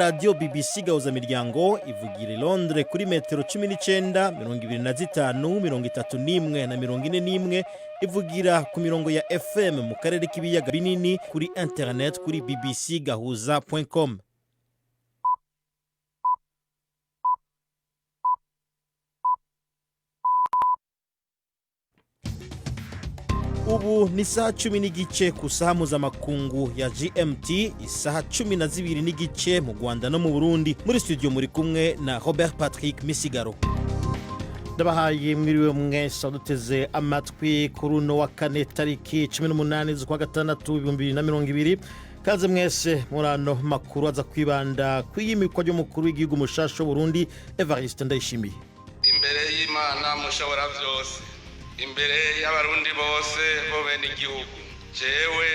radio BBC Gahuza Miryango ivugira i Londres kuri metero 19, 25, 31 na 41, ivugira ku mirongo ya FM mu karere k'ibiyaga binini, kuri internet kuri bbcgahuza.com. Ubu ni saa 10 n'igice ku saha mpuzamakungu ya GMT, isaha 12 n'igice mu Rwanda no mu Burundi. Muri studio muri kumwe na Robert Patrick Misigaro. Ndabahaye mwiriwe mwese duteze amatwi kuri uno wa kane tariki 18 z'ukwa gatandatu 2020. Kaze mwese murano makuru aza kwibanda kwiyimikwa ry'umukuru w'igihugu mushasha Burundi Evariste Ndayishimiye. Imbere y'Imana mushobora vyose, imbere y'abarundi bose bobe n'igihugu, jewe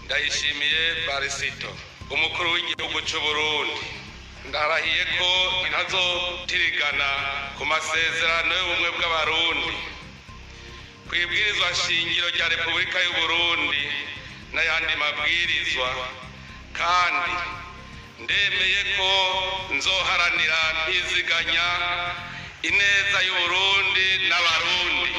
Ndayishimiye Barisito, umukuru w'igihugu cy'u Burundi, ndarahiye ko ntazotirigana ku masezerano y'ubumwe bw'abarundi, kwibwirizwa shingiro rya Repubulika y'u Burundi n'ayandi mabwirizwa, kandi ndemeye ko nzoharanira ntiziganya ineza y'u Burundi n'abarundi.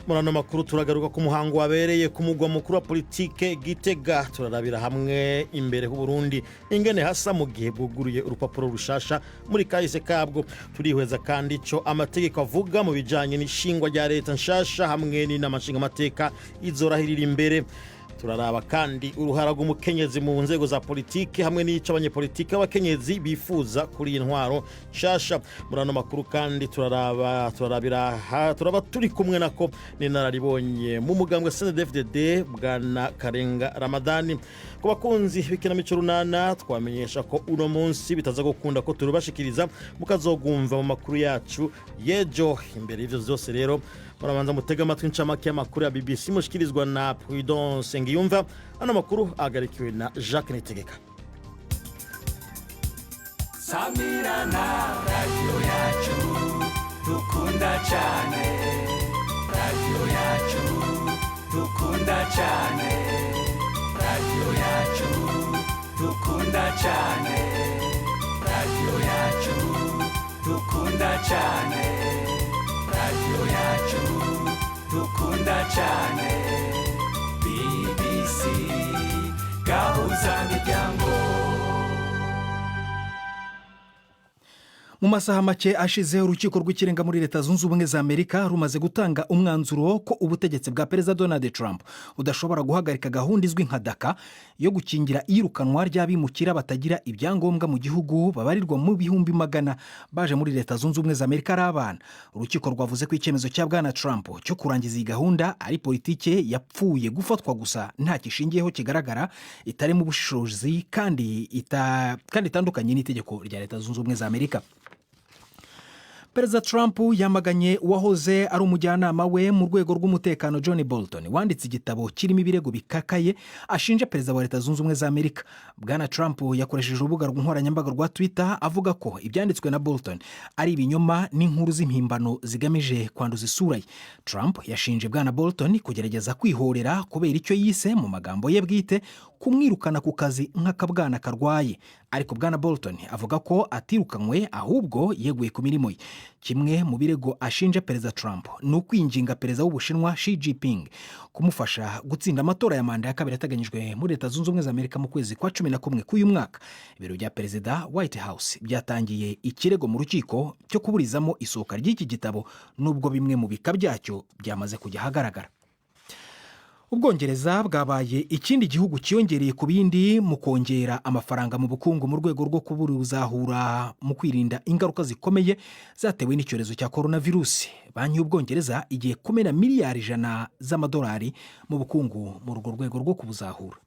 Murano makuru turagaruka ku muhango wabereye ku mugwa mukuru wa politike Gitega. Turarabira hamwe imbere ku Burundi ingene hasa mu gihe bwuguruye urupapuro rushasha muri kahise kabwo. Turihweza kandi ico amategeko avuga mu bijanye n'ishingwa rya leta nshasha hamwe n'inamashinga amateka izorahirira imbere. Turaraba kandi uruhara rw'umukenyezi mu nzego za politike hamwe n'ico abanyepolitike abakenyezi bifuza kuri intwaro nshasha. Murano makuru kandi turaba turi kumwe nako n'inararibonye mu mugambwe CNDD-FDD bwana Karenga Ramadani. Ku bakunzi b'ikinamico runana twamenyesha ko uno munsi bitaza gukunda ko turubashikiriza mukazogumva mu makuru yacu yejo. Imbere y'ivyo vyose rero murabanza mutega amatwi incamake y'amakuru ya BBC mushikirizwa na Prudence Ngiyumva. Ano makuru agarikiwe na Jacques Nitegeka. Samirana radio yacu dukunda cyane, radio yacu dukunda cyane, radio yacu dukunda cyane, radio yacu dukunda cyane, radio yacu dukunda cyane. BBC Gahuza Miryango. Mu masaha make ashize urukiko rw'ikirenga muri Leta Zunze Ubumwe za Amerika rumaze gutanga umwanzuro ko ubutegetsi bwa Perezida Donald Trump udashobora guhagarika gahunda izwi nka DACA yo gukingira iyirukanwa ry'abimukira batagira ibyangombwa mu gihugu babarirwa mu bihumbi magana baje muri Leta Zunze Ubumwe za Amerika ari abana. Urukiko rwavuze ko icyemezo cya bwana Trump cyo kurangiza iyi gahunda ari politike yapfuye gufatwa gusa nta kishingiyeho kigaragara, itari mu bushishozi kandi itandukanye n'itegeko rya Leta Zunze Ubumwe za Amerika. Perezida Trump yamaganye uwahoze ari umujyanama we mu rwego rw'umutekano John Bolton wanditse igitabo kirimo ibirego bikakaye ashinja Perezida wa Leta Zunze Ubumwe za Amerika. Bwana Trump yakoresheje urubuga rw'inkoranyambaga rwa Twitter avuga ko ibyanditswe na Bolton ari ibinyoma n'inkuru z'impimbano zigamije kwanduza isura ye. Trump yashinje Bwana Bolton kugerageza kwihorera kubera icyo yise mu magambo ye bwite kumwirukana ku kazi nk'akabwana karwaye, ariko Bwana Bolton avuga ko atirukanwe ahubwo yeguye ku mirimo ye. Kimwe mu birego ashinja Perezida Trump ni ukwinginga Perezida w'Ubushinwa Xi Jinping kumufasha gutsinda amatora ya manda ya kabiri ateganyijwe muri Leta Zunze Ubumwe za Amerika mu kwezi kwa 11 k'uyu mwaka. Ibiro bya Perezida White House byatangiye ikirego mu rukiko cyo kuburizamo isohoka ry'iki gitabo nubwo bimwe mu bika byacyo byamaze kujya hagaragara. Ubwongereza bwabaye ikindi gihugu cyiyongereye ku bindi mu kongera amafaranga mu bukungu mu rwego rwo kubuzahura mu kwirinda ingaruka zikomeye zatewe n'icyorezo cya coronavirus. Banki y'Ubwongereza igiye kumena miliyari 100 z'amadolari mu bukungu mu rwego rwo kubuzahura.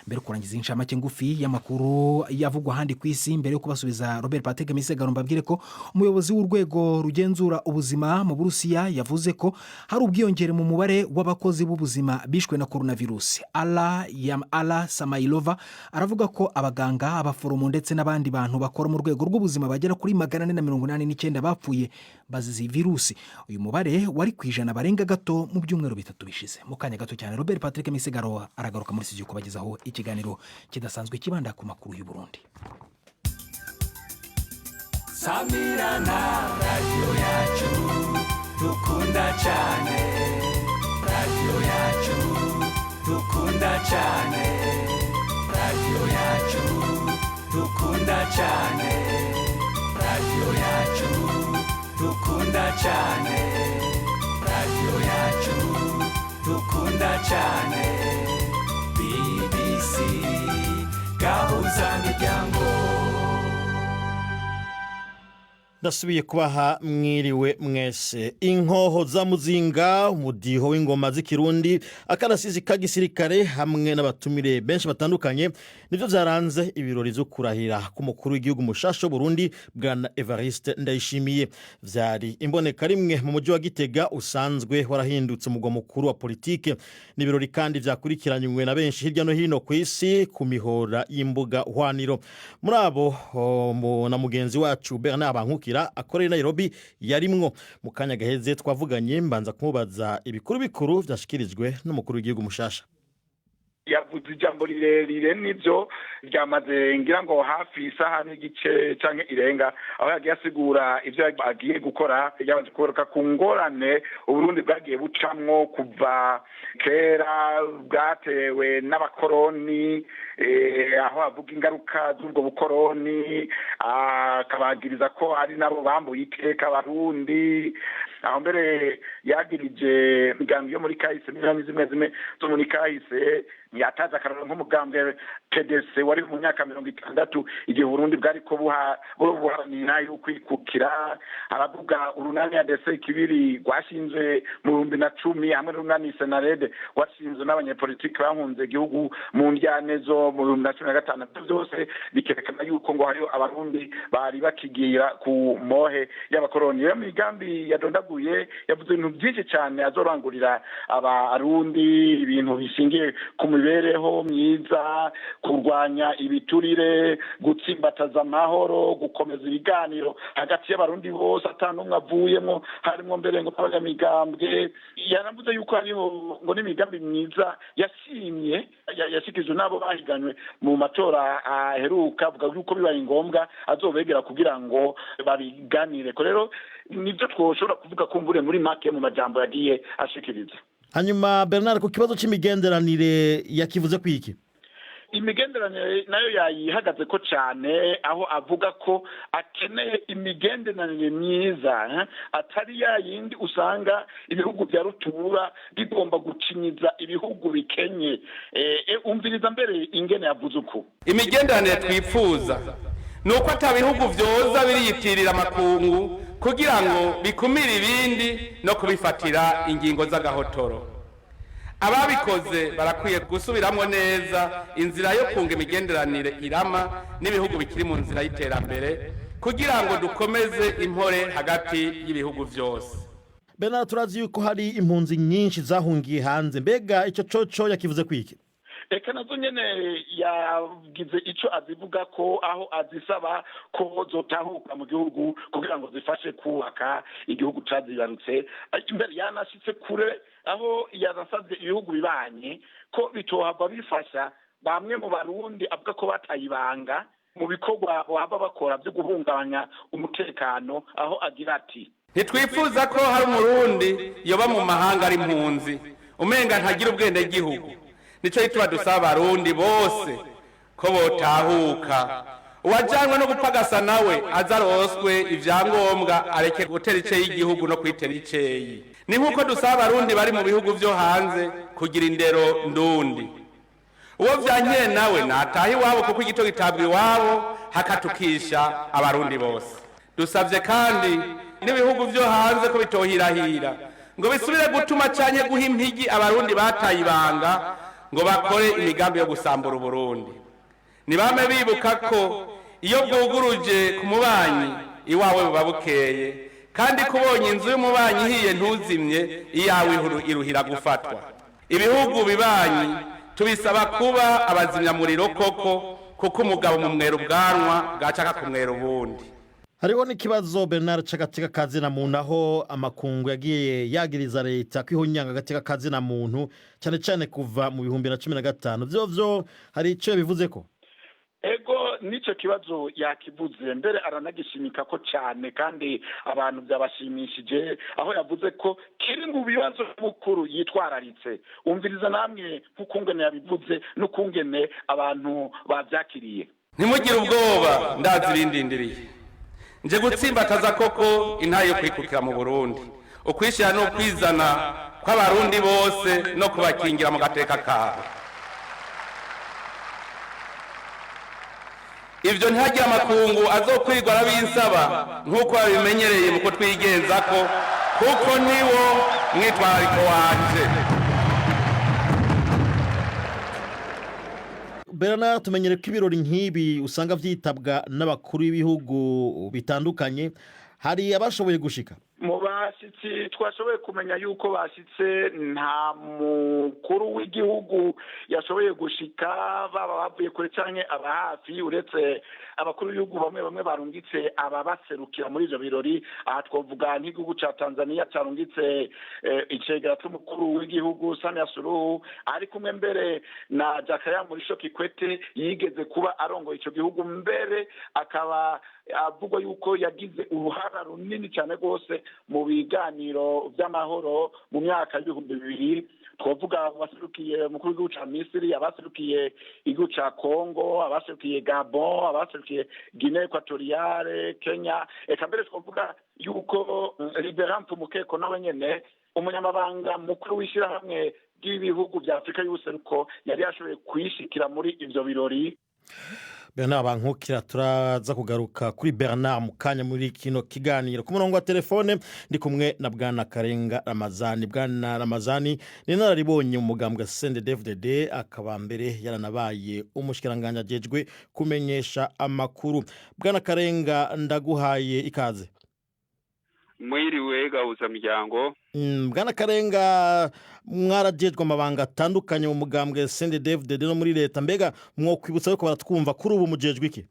Mbere kurangiza inshamake ngufi y'amakuru yavugwa handi ku isi, mbere yo kubasubiza Robert Patrick Misigaro mbabwire ko umuyobozi w'urwego rugenzura ubuzima mu Burusiya yavuze ko hari ubwiyongere mu mubare w'abakozi b'ubuzima bishwe na coronavirus. Alla Samailova aravuga ko abaganga, abaforomo ndetse n'abandi bantu bakora mu rwego rw'ubuzima bagera kuri 489 bapfuye bazize virusi. Uyu mubare wari kwijana barenga gato mu byumweru bitatu bishize. Mu kanya gato cyane Robert Patrick Misigaro aragaruka muri studio kubagezaho ikiganiro kidasanzwe kibanda ku makuru y'u Burundi. samirana radiyo yacu dukunda cyane radiyo yacu dukunda cyane radiyo yacu dukunda cyane radiyo yacu dukunda cyane radiyo yacu dukunda cyane BBC gahuza miryango. ndasubiye kubaha mwiriwe mwese. Inkoho za muzinga, umudiho w'ingoma z'ikirundi, akarasizi ka gisirikare hamwe n'abatumire benshi batandukanye nivyo vyaranze ibirori vyo kurahira k'umukuru w'igihugu mushasha w'Uburundi bwana Evariste Ndayishimiye. Vyari imboneka rimwe mu mujyi wa Gitega usanzwe warahindutse umugwa mukuru wa politike. Ni ibirori kandi vyakurikiranywe na benshi hirya no hino ku isi ku mihora y'imbuga hwaniro. Muri abo na mugenzi wacu Bernard Bankuki akorera Nairobi yarimwo. Mu kanya gaheze twavuganye mbanza kumubaza ibikuru bikuru vyashikirijwe n'umukuru w'igihugu mushasha. Yavuze ijambo rirerire nivyo ryamaze ngira ngo hafi isaha n'igice canke irenga, aho yagiye asigura ivyo agiye gukora. Yabanje kugaruka ku ngorane Uburundi bwagiye bucamwo kuva kera, bwatewe n'abakoroni, aho avuga ingaruka z'ubwo bukoroni, akabagiriza ko ari nabo bambuye iteka Abarundi. Aho mbere yagirije imigambi yo muri kahise n'izindi zimwe zo muri kahise, yataza akararo nk'umugambwe PDC wari mu myaka 60 igihe Burundi bwari ko buharanira yo kwikukira. Aravuga urunani ya DC kibiri rwashinzwe mu 2010 hamwe n'urunani Senarede washinzwe n'abanyepolitiki bahunze igihugu mu njyane zo mu 2015. Byose bikerekana yuko ngo hariyo Abarundi bari bakigira ku mohe y'abakoroni. Iyo migambi yadondaguye yavuze ibintu byinshi cyane azorangurira Abarundi, ibintu bishingiye ku mibereho myiza, kurwanya ibiturire, gutsimbataza amahoro, gukomeza ibiganiro hagati y'Abarundi bose atanumwe avuyemo, harimo mbere ngo abanyamigambwe. Yaravuze yuko hariho ngo n'imigambi myiza yashimye yashikijwe nabo bahiganywe mu matora aheruka, avuga yuko bibaye ngombwa azobegera kugira ngo babiganire. Ko rero nivyo twoshobora kuvuga kumbure muri make mu majambo yagiye ashikiriza. Hanyuma Bernard, ku kibazo c'imigenderanire yakivuze kwiki? Imigenderanire nayo yayihagaze ko cyane, aho avuga ko akeneye imigenderanire myiza, atari yayindi usanga ibihugu bya rutura bigomba gucinyiza ibihugu bikenye. Umviriza mbere ingene yavuze uko imigenderanire twifuza nuko atabihugu vyoza biriyitirira amakungu kugira ngo bikumire ibindi no kubifatira ingingo z'agahotoro. Ababikoze barakwiye gusubiramwo neza inzira yo kunga imigenderanire irama n'ibihugu bikiri mu nzira y'iterambere kugira ngo dukomeze impore hagati y'ibihugu vyose. Bernard, turazi yuko hari impunzi nyinshi zahungiye hanze, mbega ico coco yakivuze kwiki? Eka nazo nyene yagize ico azivuga ko, aho azisaba ko zotahuka mu gihugu kugira ngo zifashe kubaka igihugu cazibarutse. Imbere yanashitse kure, aho yarasavye ibihugu bibanye ko bitohava bifasha bamwe mu Barundi avuga ko batayibanga mu bikorwa baba bakora byo guhungabanya umutekano, aho agira ati ntitwifuza ko hari umurundi yoba mu mahanga ari impunzi umenga ntagira ubwende gihugu. Nico gituma dusaba Abarundi bose ko botahuka, uwajanwe no gupagasa nawe azaroswe ivyangombwa areke gutera ice y'igihugu no kwitera iceyi. Ni nkuko dusaba Abarundi bari mu bihugu vyo hanze kugira indero ndundi. Uwo vyankeye nawe natahi wabo kuko igito gitabwa iwabo hakatukisha Abarundi bose. Dusavye kandi n'ibihugu vyo hanze ko bitohirahira ngo bisubire gutuma canye guha impigi Abarundi batayibanga ngo bakore imigambi yo gusambura Uburundi. Nibame bibuka ko iyo bwuguruje ku mubanyi iwawe buba bukeye, kandi kubonye inzu y'umubanyi hiye ntuzimye iyawe iruhira gufatwa. Ibihugu bibanyi tubisaba kuba abazimyamuriro koko, kuko umugabo mu mwero bwanwa bwacaka ku mwero ubundi. Hariho n'ikibazo Bernard c'agateka kazina muntu, aho amakungu yagiye yagiriza leta kwihunyanga agateka kazina muntu cyane cyane kuva mu 2015. Vyo hari ico bivuze ko? Ego n'icyo kibazo yakivuze mbere aranagishimika ko cyane kandi abantu byabashimishije aho yavuze ko kiri mu bibazo mukuru yitwararitse umviriza namwe nk'ukungene yabivuze n'ukungene abantu babyakiriye. ntimugire ubwoba ndazirindindiriye nje gutsimbataza koko intayo yo kwikukira mu Burundi ukwishyira no kwizana kw'abarundi bose no kubakingira mu gateka kabo. Ivyo ntihagire amakungu azokwirwa arabinsaba nk'uko babimenyereye muko twigenzako kuko niwo mwitwarariko wanje. Bernard, tumenyere ko ibirori nk'ibi usanga vyitabwa n'abakuru b'ibihugu bitandukanye, hari abashoboye gushika mu bashyitsi twashoboye kumenya yuko bashyitse nta mukuru w'igihugu yashoboye gushika baba bavuye kure cyane aba hafi uretse abakuru b'ibihugu bamwe bamwe barungitse ababaserukira muri ivyo birori. Aha twavuga nk'igihugu ca Tanzania carungitse icegera c'umukuru w'igihugu Samia Suluhu ari kumwe mbere na Jakaya Mrisho Kikwete yigeze kuba arongoye ico gihugu, mbere akaba avugwa yuko yagize uruhara runini cyane rwose mu biganiro by'amahoro mu myaka y'ibihumbi bibiri. Twavuga abaserukiye umukuru w'igihugu ca Misiri, abaserukiye igihugu ca Congo, abaserukiye Gabon, abaserukiye Guinée Equatoriale, Kenya. Eka mbere twavuga yuko Liberant Mukeko nawe nyene umunyamabanga mukuru w'ishyirahamwe ry'ibihugu bya Afurika y'ubuseruko yari yashoboye kwishikira muri ivyo birori. Bernard Bankukira, turaza kugaruka kuri Bernard mukanya muri kino kiganiro. Ku murongo wa telefone ndi kumwe na Bwana Karenga Ramazani. Bwana Ramazani ni nararibonye mu mugambwe CNDD-FDD, akaba mbere yaranabaye umushikiranganje ajejwe kumenyesha amakuru. Bwana Karenga, ndaguhaye ikaze. Mwiriwe gahuza miryango. Bwana Karenga, mwarajejwe amabanga atandukanye mu mugambwe CNDD-FDD no muri leta, mbega mwokwibutsa yuko baratwumva kuri ubu mujejwe iki?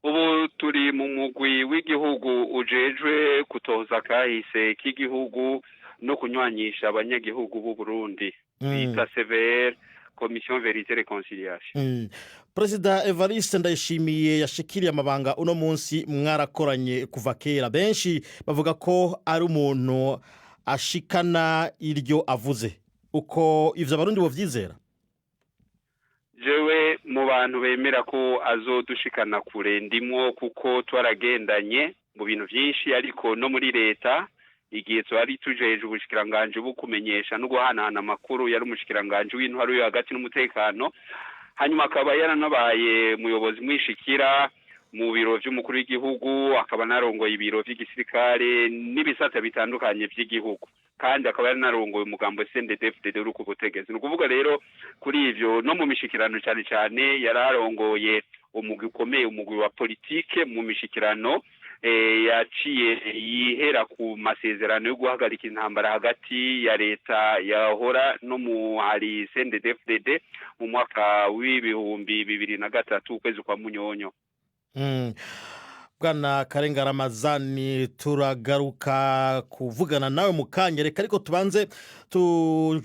Ubu turi mu mugwi w'igihugu ujejwe kutoza kahise k'igihugu no kunywanyisha abanyagihugu b'u Burundi bita CVR, Commission Vérité Réconciliation. Perezida Evariste Ndayishimiye yashikiriye amabanga uno munsi, mwarakoranye kuva kera. Benshi bavuga ko ari umuntu ashikana iryo avuze, uko ivyo abarundi bovyizera? Jewe mu bantu bemera ko azodushikana kure ndimwo, kuko twaragendanye mu bintu vyinshi, ariko no muri leta igihe twari tujeje ubushikiranganje bukumenyesha no guhanahana amakuru yari umushikiranganje w'intwaro yo hagati n'umutekano, hanyuma akaba yaranabaye muyobozi mwishikira mu biro vy'umukuru w'igihugu, akaba narongoye ibiro vy'igisirikare n'ibisata bitandukanye vy'igihugu, kandi akaba yaranarongoye umugambo CNDD-FDD uri ku butegetsi. Nukuvuga rero kuri ivyo no mu mishikirano cyane cyane yararongoye umugwi ukomeye, umugwi wa politike mu mishikirano yaciye yihera ku masezerano yo guhagarika intambara hagati ya leta yahora no mu hari CNDD-FDD mu mwaka w'ibihumbi 2003 ukwezi kwa Munyonyo. Bwana Karenga Ramazani, turagaruka kuvugana nawe mukanya, reka ariko tubanze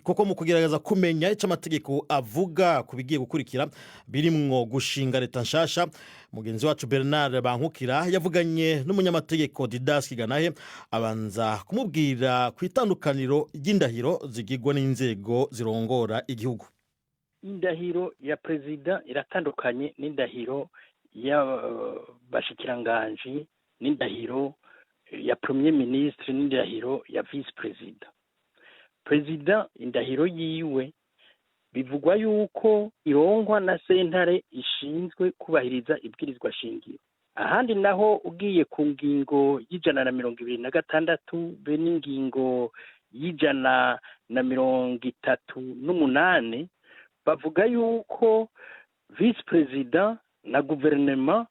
kuko mu kugerageza kumenya icyo amategeko avuga kubigiye gukurikira birimwo gushinga leta nshasha. Mugenzi wacu Bernard Bankukira yavuganye n'umunyamategeko Didas Kiganahe, abanza kumubwira ku itandukaniro ry'indahiro zigirwa n'inzego zirongora igihugu. Indahiro ya perezida iratandukanye n'indahiro ya bashikiranganje, n'indahiro ya premier ministre, n'indahiro ya vice president. Perezida indahiro yiwe bivugwa yuko irongwa na sentare ishinzwe kubahiriza ibwirizwa shingiro. Ahandi naho ugiye ku ngingo y'126 be n'ingingo y'138 bavuga yuko vice president na guverinoma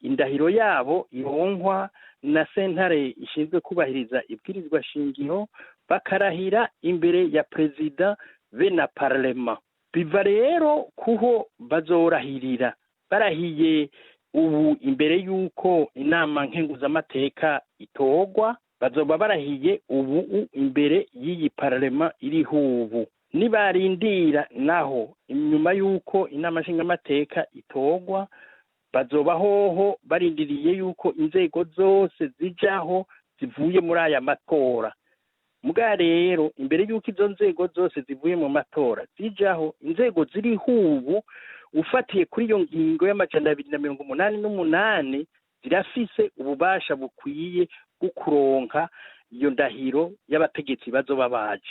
indahiro yabo irongwa na sentare ishinzwe kubahiriza ibwirizwa shingiro, bakarahira imbere ya perezida be na parlement. Biva rero kuho bazorahirira, barahiye ubu imbere yuko inama nkenguzamateka itogwa, bazoba barahiye ubu imbere y'iyi parlement iriho ubu. nibarindira naho inyuma y'uko inama nshingamateka itorwa bazoba hoho barindiriye y'uko inzego zose zijaho zivuye muri aya matora. Muga rero imbere y'uko izo nzego zose zivuye mu matora zijaho, inzego ziriho ubu ufatiye kuri iyo ngingo y'amajana 288 zirafise ububasha bukwiye bwo kuronka iyo ndahiro y'abategetsi bazoba baje.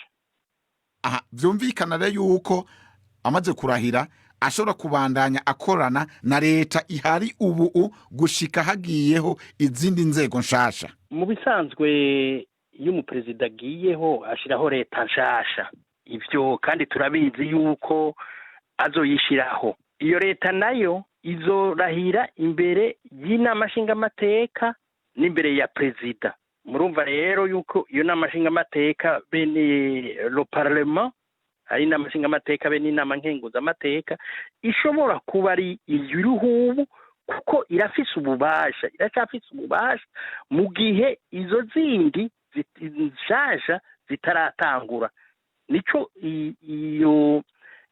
Aha vyumvikana rero yuko amaze kurahira ashobora kubandanya akorana na leta ihari ubu gushika hagiyeho izindi nzego nshasha. Mu bisanzwe iyo umuperezida agiyeho ashiraho leta nshasha, ivyo kandi turabizi yuko azoyishiraho. Iyo leta nayo izorahira imbere y'inama nshingamateka n'imbere ya perezida. Murumva rero yuko iyo nama nshingamateka bene le parlement ari inama nshingamateka bene inama nkenguzamateka ishobora kuba ari iy'uruhubu, kuko irafise ububasha, iracafise ububasha mu gihe izo zindi nshasha zitaratangura. Nico iyo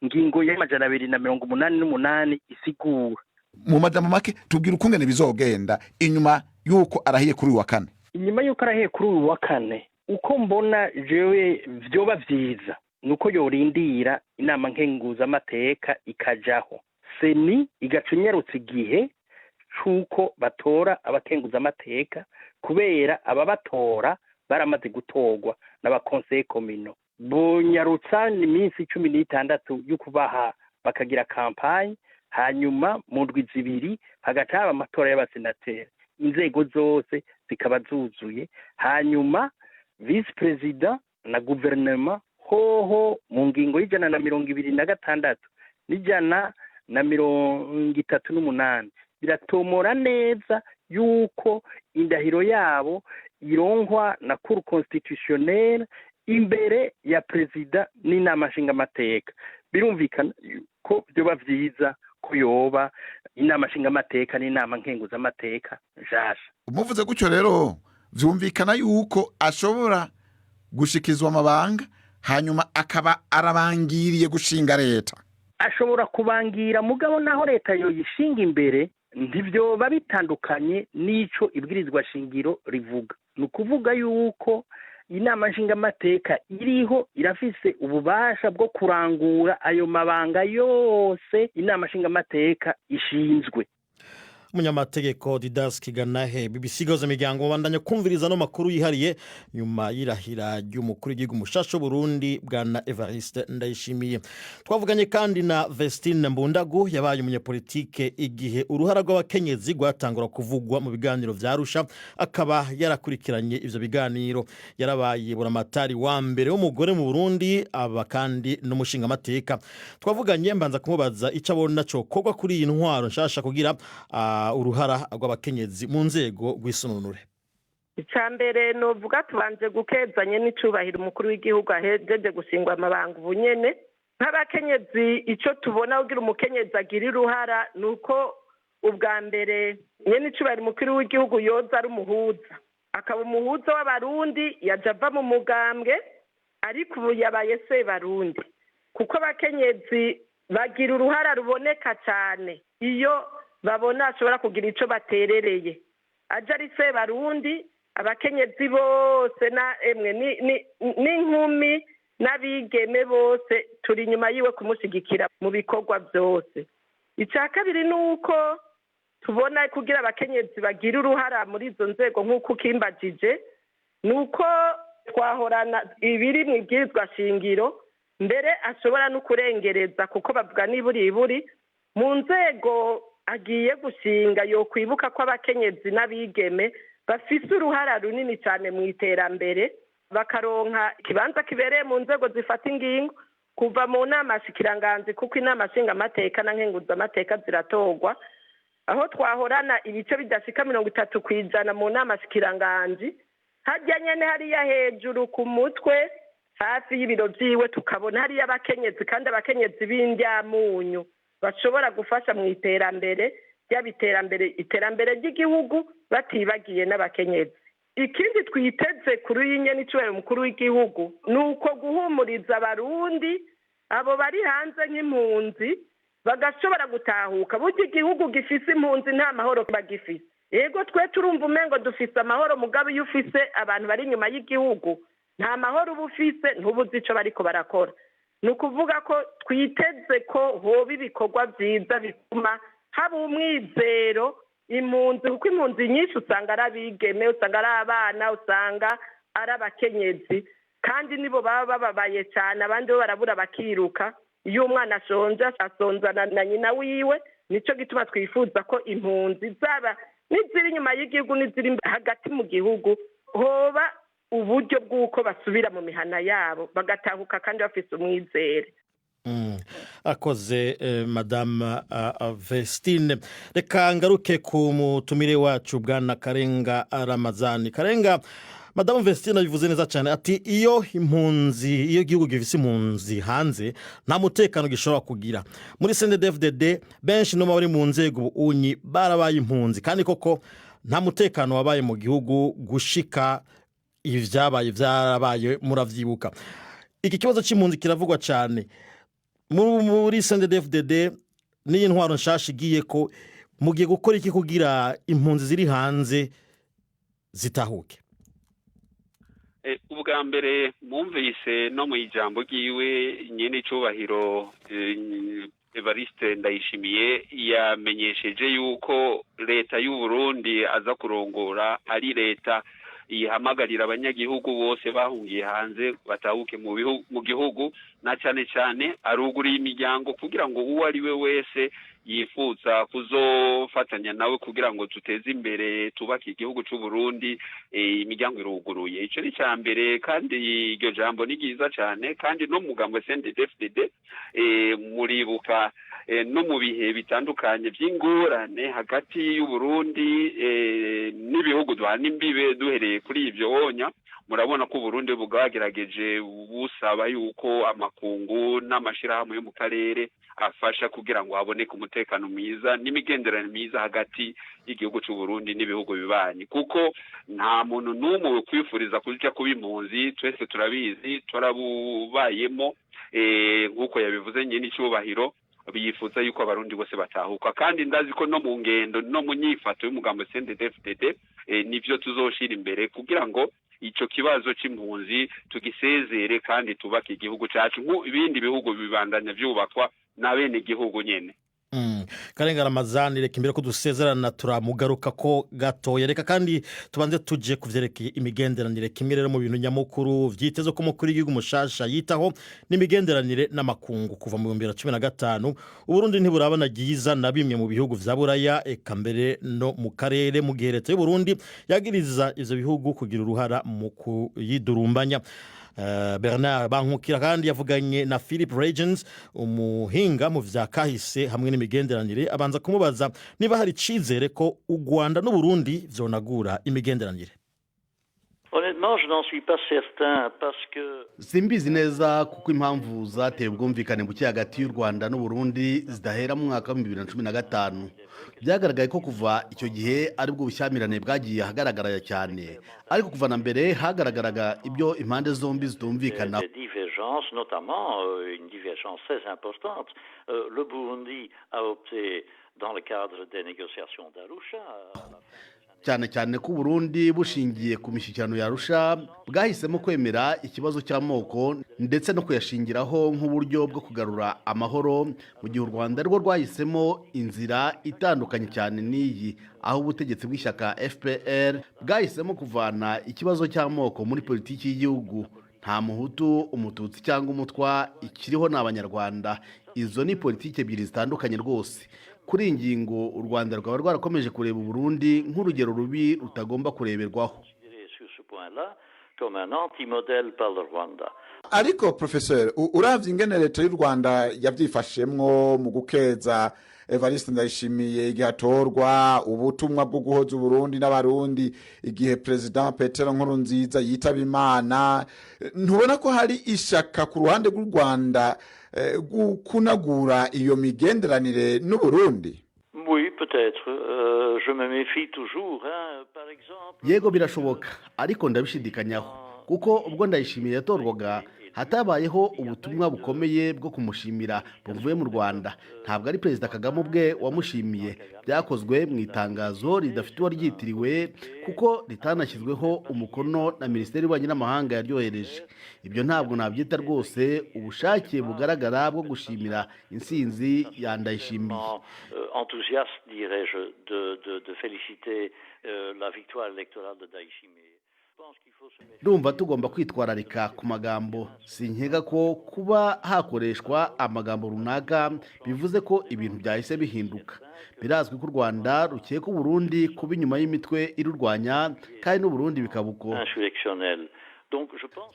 ngingo y'amajana 288 isigura. Mu majambo make tubwira ukungene bizogenda inyuma yuko arahiye kuri wa kane. Inyuma yuko arahiye kuri wa kane, uko mbona jewe vyoba vyiza nuko yorindira inama nkenguzamateka ikajaho, seni igacunyarutsa igihe cuko batora abakenguzamateka, kubera ababatora baramaze gutorwa n'abakonseye komino. Bonyarutsa ni minsi 16 y'ukubaha bakagira kampanye, hanyuma mu ndwi zibiri hagaca haba amatora y'abasenateri, inzego zose zikaba zuzuye, hanyuma vice president na guverinoma hoho mu ngingo y'ijana na 226 n'ijana na 38 biratomora neza yuko indahiro yabo ironkwa na cour constitutionnelle imbere ya perezida n'inama nshingamateka. Birumvikana ko byoba vyiza ko yoba inama nshingamateka n'inama nkenguzamateka nshasha. Umuvuze gutyo rero vyumvikana yuko ashobora gushikizwa amabanga hanyuma akaba arabangiriye gushinga leta. Ashobora kubangira mugabo naho leta yoyishinga imbere ndivyo bitandukanye n'ico ibwirizwa shingiro rivuga. Nukuvuga yuko inama nshingamateka iriho irafise ububasha bwo kurangura ayo mabanga yose inama nshingamateka ishinzwe. Umunyamategeko Didas Kiganahe BBC Gahuza Miryango bandanya kumviriza no makuru yihariye nyuma y'irahira ry'umukuru w'igihugu mushasha Burundi bwana Evariste Ndayishimiye. Twavuganye kandi na Vestine Mbundagu yabaye umunyapolitike igihe uruhara rw'abakenyezi rwatangura kuvugwa mu biganiro vya Arusha, akaba yarakurikiranye ivyo biganiro. Yarabaye buramatari wa mbere w'umugore mu Burundi, aba kandi n'umushinga mateka. Twavuganye mbanza kumubaza ico abona cyo kogwa kuri iyi ntwaro nshasha kugira uruhara rw'abakenyezi mu nzego rw'isununure. Icambere novuga tubanje gukezanye n'icubahiro umukuru w'igihugu ahejeje gushingwa amabanga ubunyene. Nk'abakenyezi ico tubona kugira umukenyezi agira uruhara nuko ubwa mbere nyene icubahiro umukuru w'igihugu yoza ari umuhuza, akaba umuhuza w'abarundi yajava mu mugambwe, ariko ubu yabaye se barundi, kuko abakenyezi bagira uruhara ruboneka cyane iyo babona ashobora kugira ico baterereye. Aje ari se barundi, abakenyezi bose na emwe n'inkumi n'abigeme bose turi nyuma yiwe kumushigikira mu bikorwa byose. Icya kabiri nuko tubona kugira abakenyezi bagira uruhara muri izo nzego nk'uko ukimbagije, nuko twahorana ibiri mu ibwirizwa shingiro, mbere ashobora no kurengereza, kuko bavuga niburi mu nzego agiye gushinga yo kwibuka ko abakenyezi n'abigeme bafise uruhara runini cyane mu iterambere, bakaronka ikibanza kibereye mu nzego zifata ingingo kuva mu nama shikiranganzi, kuko inama nshingamateka na nkenguzamateka ziratorwa, aho twahorana ibice bidashika 30% mu nama shikiranganzi, harya nyene hariya hejuru ku mutwe hafi y'ibiro vyiwe tukabona hariya abakenyezi, kandi abakenyezi b'indyamunyu bashobora gufasha mu iterambere iterambere ry'igihugu batibagiye n'abakenyezi. Ikindi twiteze kuri nyene n'icubahiro umukuru w'igihugu nuko guhumuriza abarundi abo bari hanze nk'impunzi bagashobora gutahuka. Burya igihugu gifise impunzi nta mahoro bagifise. Yego twe turumva umengo dufise amahoro, mugabo iyo ufise abantu bari inyuma y'igihugu nta mahoro uba ufise, ntubuzi ico bariko barakora. Ni ukuvuga ko twiteze ko hoba ibikorwa vyiza bituma haba umwizero impunzi, kuko impunzi nyinshi usanga ari abigeme, usanga ari abana, usanga ari abakenyezi, kandi nibo baba bababaye cyane, abandi bo barabura bakiruka. Iyo umwana ashonje asonzana na nyina wiwe, nico gituma twifuza ko impunzi zaba n'iziri inyuma y'igihugu n'iziri hagati mu gihugu hoba uburyo bw'uko basubira mu mihana yabo bagatahuka kandi bafise umwizere. Akoze madame Vestine. Reka ngaruke ku mutumire wacu bwana Karenga Ramazani. Karenga, madame Vestine bivuze neza cyane ati iyo igihugu gifise impunzi hanze nta mutekano gishobora kugira. Muri CNDD-FDD benshi no bari mu nzego unyi barabaye impunzi, kandi koko nta mutekano wabaye mu gihugu gushika ivyabaye vyarabaye muravyibuka. Iki kibazo c'impunzi kiravugwa cyane muri CNDD-FDD. N'iyi ntwaro nshasha igiye ko mugiye gukora iki kugira impunzi ziri hanze zitahuke? Ubwa mbere mwumvise no mu ijambo ryiwe nyene icubahiro Evariste Ndayishimiye yamenyesheje yuko leta y'u Burundi aza kurongora ari leta ihamagarira abanyagihugu bose bahungiye hanze batahuke mu gihugu, na cyane cyane aruguriye imiryango kugira ngo uwo ari we wese yifuza kuzofatanya nawe kugira ngo tuteze imbere tubake igihugu cy'u Burundi, imiryango iruguruye. Ico ni cyambere, kandi iryo jambo ni ryiza cyane, kandi no mugambo CNDD-FDD muribuka no mu bihe bitandukanye by'ingorane hagati y'u Burundi n'ibihugu duhana imbibe, duhereye kuri ivyo wonya murabona ko Burundi bwagerageje busaba yuko amakungu n'amashirahamwe yo mu karere afasha kugira ngo haboneke umutekano mwiza n'imigenderanire myiza hagati y'igihugu cy'u Burundi n'ibihugu bibanyi, kuko nta muntu n'umwe kwifuriza kuja kuba impunzi. Twese turabizi, turabubayemo, nk'uko yabivuze nyine icubahiro biyifuza yuko abarundi bose batahuka, kandi ndazi ko no mu ngendo no mu nyifato y'umugambo CNDD-FDD nivyo tuzoshira imbere kugira ngo ico kibazo c'impunzi tugisezere kandi tubake igihugu cacu ibindi bihugu bibandanya vyubakwa na bene igihugu nyene. Karenga Ramazani, reka imbere ko dusezerana turamugaruka ko gatoya, reka kandi tubanze tuje kuvyerekeye imigenderanire. Kimwe rero mu bintu nyamukuru vyiteze ko mukuru w'igihugu mushasha yitaho n'imigenderanire n'amakungu. Kuva mu 2015 Uburundi ntiburabana giza na bimwe mu bihugu vya Buraya, eka mbere no mu karere, mu gihe leta y'u Burundi yagiriza ivyo bihugu kugira uruhara mu kuyidurumbanya. Bernard Bankukira kandi yavuganye na Philip Regens, umuhinga mu vya kahise hamwe n'imigenderanire, abanza kumubaza niba hari icizere ko u Rwanda n'u Burundi vyonagura imigenderanire. Honnêtement, je n'en suis pas certain parce que simbizi neza kuko impamvu zateye ubwumvikane buke hagati y'u Rwanda n'u Burundi zidahera mu mwaka wa 2015. Byagaragaye ko kuva icyo gihe ari bwo bushyamirane bwagiye hagaragara cyane, ariko kuva na mbere hagaragaraga ibyo impande zombi zitumvikana. Divergence, notamment une divergence très importante. Le Burundi a opté dans le cadre des négociations d'Arusha cyane cyane ko Burundi bushingiye ku mishyikirano ya Arusha bwahisemo kwemera ikibazo cy'amoko ndetse no kuyashingiraho nk'uburyo bwo kugarura amahoro, mu gihe u Rwanda rwo rwahisemo inzira itandukanye cyane n'iyi, aho ubutegetsi bw'ishyaka FPR bwahisemo kuvana ikibazo cy'amoko muri politiki y'igihugu. Nta muhutu, umututsi cyangwa umutwa, ikiriho n'abanyarwanda. Izo ni politiki ebyiri zitandukanye rwose. Kuri ingingo u Rwanda rwaba rwarakomeje kureba u Burundi nk'urugero rubi rutagomba kureberwaho. Ariko professeur, uravye ingene leta y'u Rwanda yavyifashemwo mu gukeza Evariste Ndayishimiye igihe atorwa, ubutumwa bwo guhoza Burundi n'abarundi igihe President Petero Nkurunziza yitaba Imana, ntubona ko hari ishaka ku ruhande rw'u Rwanda kunagura iyo migenderanire n'u Burundi? Oui, peut-être. Je me méfie toujours, par exemple. Yego birashoboka, ariko ndabishidikanyaho kuko ubwo Ndayishimiye yatorwaga hatabayeho ubutumwa bukomeye bwo kumushimira buvuye mu Rwanda. Ntabwo ari Perezida Kagame ubwe wamushimiye, byakozwe mu itangazo ridafite uwo ryitiriwe kuko ritanashyizweho umukono na Minisiteri y'Ububanyi n'Amahanga yaryohereje. Ibyo ntabwo nabyita rwose ubushake bugaragara bwo gushimira intsinzi ya Ndayishimiye. Enthousiaste, dirais-je, de féliciter la victoire électorale de Ndayishimiye. Ndumva tugomba kwitwararika ku magambo. Sinkeka ko kuba hakoreshwa amagambo runaka bivuze ko ibintu byahise bihinduka. Birazwi ko u Rwanda rukeka u Burundi kuba inyuma y'imitwe irurwanya kandi n'u Burundi bikabuko.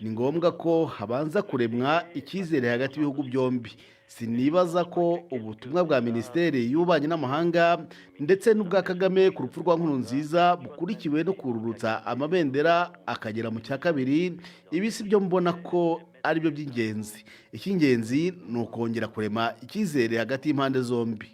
Ni ngombwa ko habanza kuremwa icyizere hagati y'ibihugu byombi. Sinibaza ko ubutumwa bwa Minisiteri y'Ububanyi n'Amahanga ndetse n'ubwa Kagame ku rupfu rwa Nkurunziza bukurikiwe no kururutsa amabendera akagera mu cya kabiri. Ibi si byo mbona ko ari byo by'ingenzi. Icy'ingenzi ni ukongera kurema icyizere hagati y'impande zombi.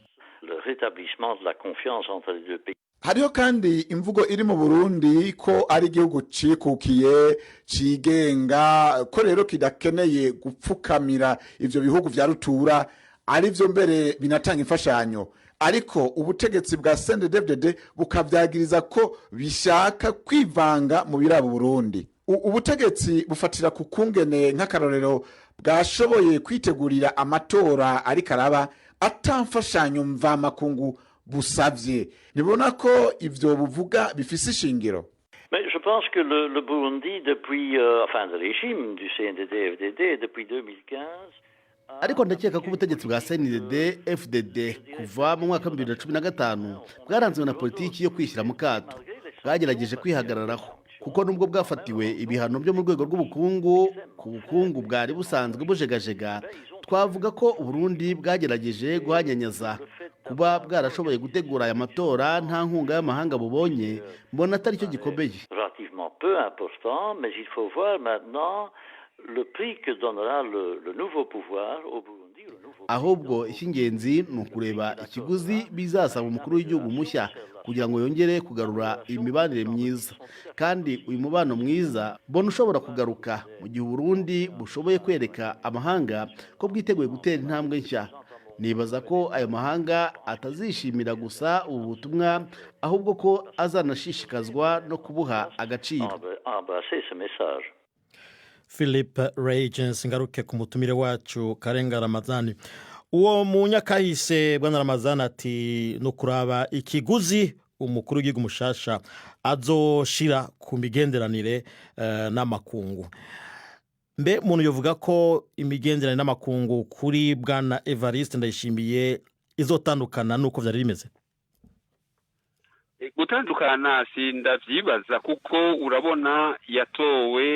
Le rétablissement de la confiance entre les deux pays. Hariho kandi imvugo iri mu Burundi ko ari igihugu cikukiye cigenga, ko rero kidakeneye gupfukamira ivyo bihugu vya rutura, ari vyo mbere binatanga imfashanyo. Ariko ubutegetsi bwa CNDD-FDD bukavyagiriza ko bishaka kwivanga mu biraba Burundi. Ubutegetsi bufatira ku kungene nk'akarorero bwashoboye kwitegurira amatora ari karaba atamfashanyo mvamakungu busavye. Nibona ko ivyo buvuga bifise ishingiro. Mais je pense que le Burundi depuis le régime du CNDD-FDD depuis 2015. Ariko ndakeka ko ubutegetsi bwa CNDD-FDD kuva mu mwaka wa 2015 bwaranzwe na politiki yo kwishyira mu kato. Bwagerageje kwihagararaho kuko nubwo bwafatiwe ibihano byo mu rwego rw'ubukungu ku bukungu bwari busanzwe bujegajega, twavuga ko Burundi bwagerageje guhanyanyaza. Kuba bwarashoboye gutegura aya matora nta nkunga y'amahanga bubonye, mbona atari cyo gikomeye. Relativement peu important, mais il faut voir maintenant le prix que donnera le nouveau pouvoir au Burundi. Ahubwo icy'ingenzi ni ukureba ikiguzi bizasaba umukuru w'igihugu mushya kugira ngo yongere kugarura imibanire myiza. Kandi uyu mubano mwiza mbona ushobora kugaruka mu gihe Burundi bushoboye kwereka amahanga ko bwiteguye gutera intambwe nshya. Nibaza ko ayo mahanga atazishimira gusa ubu butumwa, ahubwo ko azanashishikazwa no kubuha agaciro. Philippe Regens, ngaruke ku mutumire wacu Karenga Ramazani. Uwo munyakahise Bwana Ramazani ati no kuraba ikiguzi umukuru w'igihugu mushasha azoshira ku migenderanire n'amakungu. Mbe muntu yovuga ko imigenderanire n'amakungu kuri Bwana Evariste Ndayishimiye izotandukana nuko vyari bimeze? Gutandukana sindavyibaza kuko urabona yatowe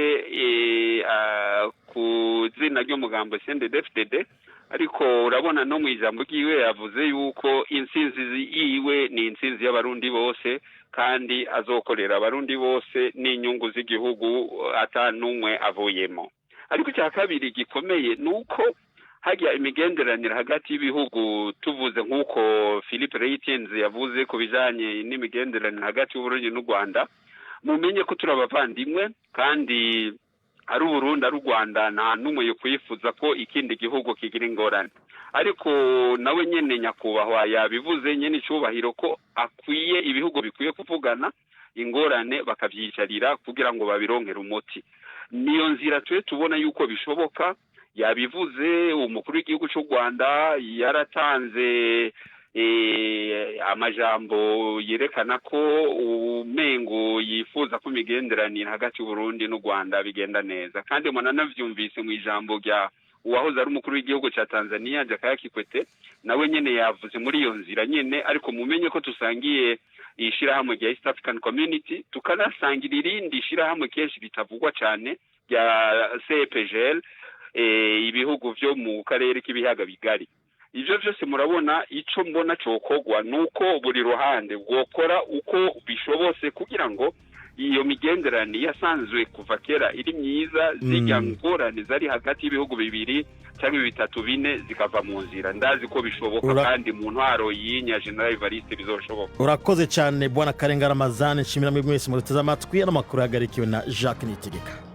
ku zina ry'umugambo CNDD-FDD, ariko urabona no mu ijambo ryiwe yavuze yuko intsinzi yiwe ni intsinzi y'abarundi bose kandi azokorera abarundi bose n'inyungu z'igihugu atanumwe avuyemo. Ariko cya kabiri gikomeye nuko hajya imigenderanire hagati y'ibihugu, tuvuze nk'uko Philippe Reitens yavuze ku bijanye n'imigenderanire hagati y'Uburundi n'u Rwanda, mumenye ko turabavandimwe kandi ari Burundi ari Rwanda nta numwe yo kwifuza ko ikindi gihugu kigira ingorane. Ariko nawe nyene nyakubahwa yabivuze nyene cyubahiro ko akwiye ibihugu bikwiye kuvugana ingorane bakavyicarira kugira ngo babironkere umuti. Niyo nzira tubona yuko bishoboka. Yabivuze umukuru w'igihugu cy'u Rwanda yaratanze amajambo yerekana ko umengo yifuza ko imigenderanire hagati y'Uburundi n'u Rwanda bigenda neza, kandi mwana navyumvise mu ijambo rya uwahoze ari umukuru w'igihugu cya Tanzania Jakaya Kikwete, nawe nyene yavuze muri iyo nzira nyene. Ariko mumenye ko tusangiye ishirahamwe rya East African Community, tukanasangira irindi ishirahamwe kenshi bitavugwa cyane rya CEPGL, ibihugu vyo mu karere k'ibiyaga bigari. Ivyo byose murabona ico mbona cokogwa nuko buri ruhande bwokora uko bishobose kugira ngo iyo migenderanire yasanzwe kuva kera iri myiza, zijya ngorane zari hagati y'ibihugu bibiri cyangwa bitatu bine zikava mu nzira. Ndazi ko bishoboka kandi mu ntwaro yinya General Evariste bizoshoboka. Urakoze cyane Bwana Karenga Ramazani, nshimira mwese muruteze amatwi n'amakuru yagarikiwe na Jacques Nitegeka.